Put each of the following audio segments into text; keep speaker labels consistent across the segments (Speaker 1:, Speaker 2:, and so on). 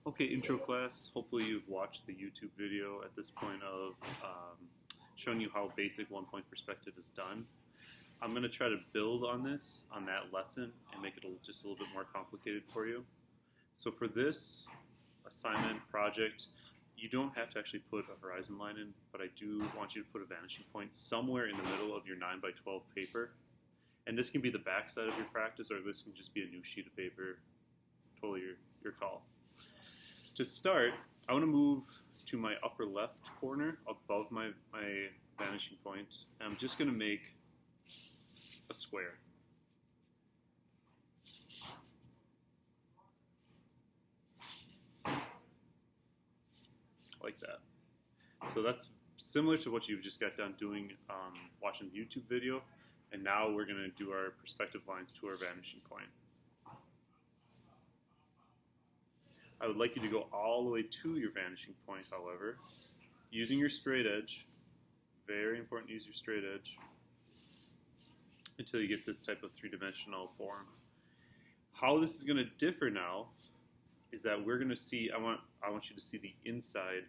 Speaker 1: Okay, intro class. Hopefully you've watched the YouTube video at this point of showing you how basic one-point perspective is done. I'm going to try to build on this, on that lesson, and make it just a little bit more complicated for you. So for this assignment project, you don't have to actually put a horizon line in, but I do want you to put a vanishing point somewhere in the middle of your 9x12 paper. And this can be the back side of your practice, or this can just be a new sheet of paper. Totally your call. To start, I want to move to my upper left corner above my vanishing point. And I'm just going to make a square. Like that. So that's similar to what you've just got done doing, watching the YouTube video. And now we're going to do our perspective lines to our vanishing point. I would like you to go all the way to your vanishing point, however, using your straight edge. Very important to use your straight edge until you get this type of three-dimensional form. How this is going to differ now is that we're going to see, I want you to see the inside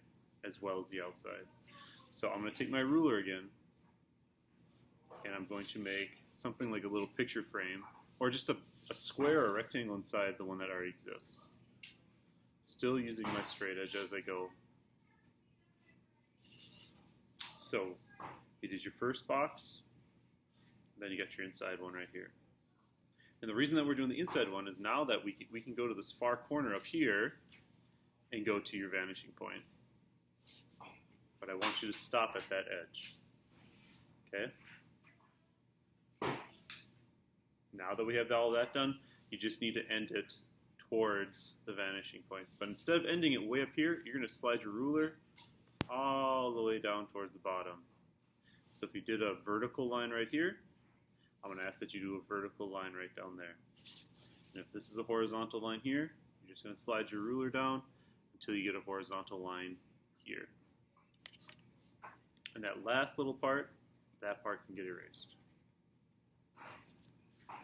Speaker 1: as well as the outside. So I'm going to take my ruler again, and I'm going to make something like a little picture frame, or just a square or a rectangle inside the one that already exists. Still using my straight edge as I go. So you did your first box, then you got your inside one right here. And the reason that we're doing the inside one is now that we can go to this far corner up here and go to your vanishing point. But I want you to stop at that edge. Okay? Now that we have all that done, you just need to end it towards the vanishing point. But instead of ending it way up here, you're going to slide your ruler all the way down towards the bottom. So if you did a vertical line right here, I'm going to ask that you do a vertical line right down there. And if this is a horizontal line here, you're just going to slide your ruler down until you get a horizontal line here. And that last little part, that part can get erased.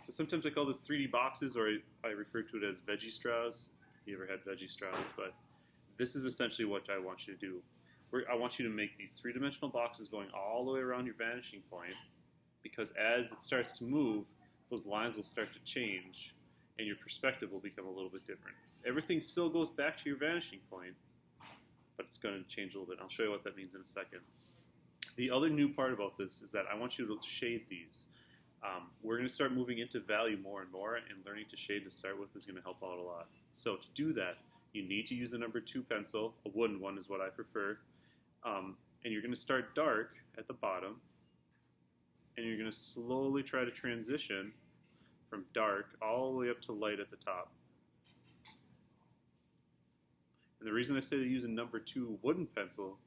Speaker 1: So sometimes I call this 3D boxes, or I refer to it as veggie straws. You ever had veggie straws? But this is essentially what I want you to do. I want you to make these three-dimensional boxes going all the way around your vanishing point, because as it starts to move, those lines will start to change, and your perspective will become a little bit different. Everything still goes back to your vanishing point, but it's going to change a little bit. I'll show you what that means in a second. The other new part about this is that I want you to shade these. We're going to start moving into value more and more, and learning to shade to start with is going to help out a lot. So to do that, you need to use a number 2 pencil. A wooden one is what I prefer. And you're going to start dark at the bottom, and you're going to slowly try to transition from dark all the way up to light at the top. And the reason I say to use a number 2 wooden pencil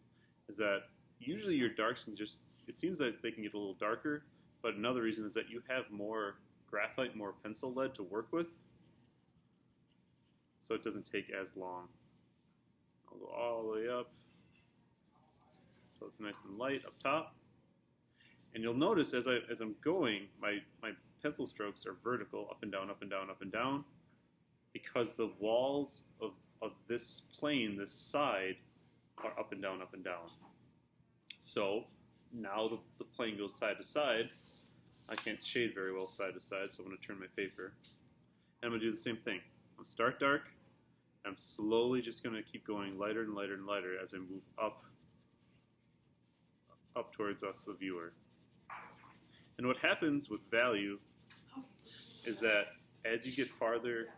Speaker 1: is that usually your darks can just, it seems like they can get a little darker, but another reason is that you have more graphite, more pencil lead to work with, so it doesn't take as long. I'll go all the way up, so it's nice and light up top. And you'll notice as I'm going, my pencil strokes are vertical, up and down, up and down, up and down, because the walls of this plane, this side, are up and down, up and down. So now the plane goes side to side. I can't shade very well side to side, so I'm going to turn my paper. And I'm going to do the same thing. I'm going to start dark. I'm slowly just going to keep going lighter and lighter and lighter as I move up towards us, the viewer. And what happens with value is that as you get farther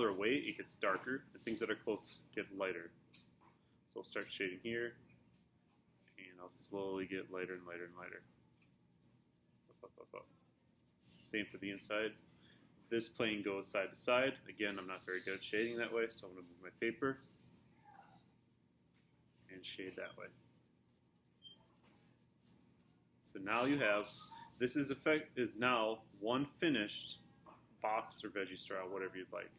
Speaker 1: away, it gets darker. The things that are close get lighter. So I'll start shading here, and I'll slowly get lighter and lighter and lighter. Up. Same for the inside. This plane goes side to side. Again, I'm not very good at shading that way, so I'm going to move my paper and shade that way. So now you have, this is now one finished box or veggie straw, whatever you'd like.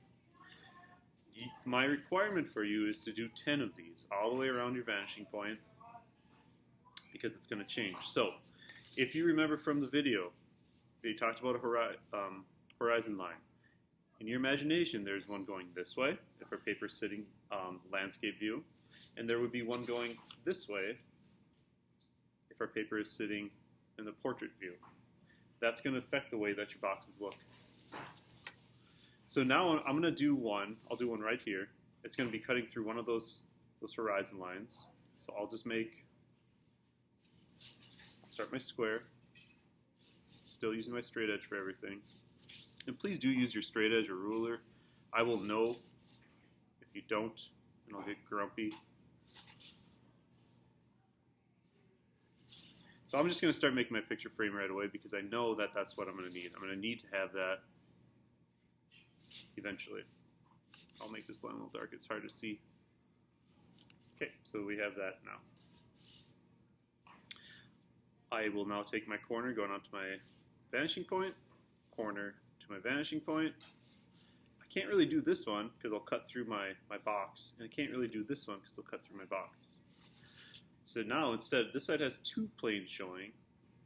Speaker 1: My requirement for you is to do 10 of these all the way around your vanishing point, because it's going to change. So if you remember from the video, they talked about a horizon line. In your imagination, there's one going this way, if our paper is sitting landscape view, and there would be one going this way, if our paper is sitting in the portrait view. That's going to affect the way that your boxes look. So now I'm going to do one. I'll do one right here. It's going to be cutting through one of those horizon lines. So I'll just start my square, still using my straight edge for everything. And please do use your straight edge or ruler. I will know if you don't, and I'll get grumpy. So I'm just going to start making my picture frame right away because I know that that's what I'm going to need. I'm going to need to have that eventually. I'll make this line a little dark. It's hard to see. Okay, so we have that now. I will now take my corner going onto my vanishing point, corner to my vanishing point. I can't really do this one because I'll cut through my box, and I can't really do this one because I'll cut through my box. So now instead, this side has two planes showing.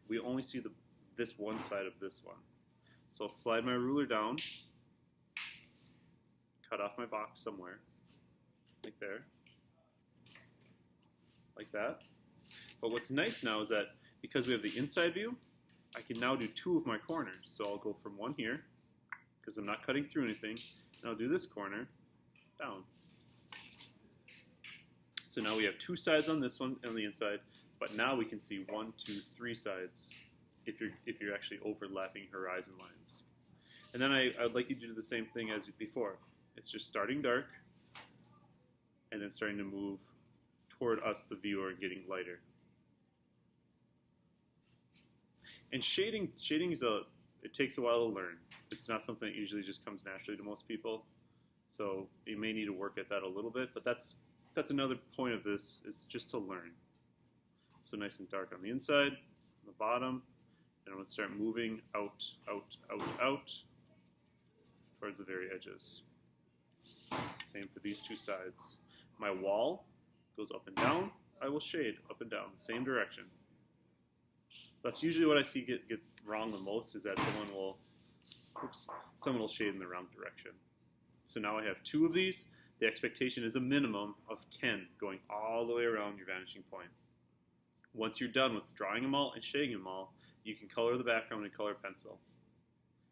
Speaker 1: We only see this one side of this one. So I'll slide my ruler down, cut off my box somewhere, like there, like that. But what's nice now is that because we have the inside view, I can now do two of my corners. So I'll go from one here, because I'm not cutting through anything, and I'll do this corner down. So now we have two sides on this one on the inside, but now we can see 1, 2, 3 sides if you're actually overlapping horizon lines. And then I would like you to do the same thing as before. It's just starting dark and then starting to move toward us, the viewer, and getting lighter. And shading is it takes a while to learn. It's not something that usually just comes naturally to most people. So you may need to work at that a little bit, but that's another point of this, is just to learn. So nice and dark on the inside, on the bottom, and I'm going to start moving out towards the very edges. Same for these two sides. My wall goes up and down. I will shade up and down, the same direction. That's usually what I see get wrong the most, is that someone will shade in the wrong direction. So now I have two of these. The expectation is a minimum of 10 going all the way around your vanishing point. Once you're done with drawing them all and shading them all, you can color the background in color pencil.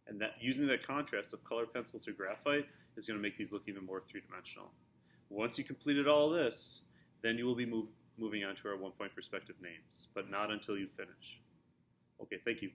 Speaker 1: And that using that contrast of color pencil to graphite is going to make these look even more three-dimensional. Once you completed all this, then you will be moving on to our one-point perspective names, but not until you finish. Okay, thank you.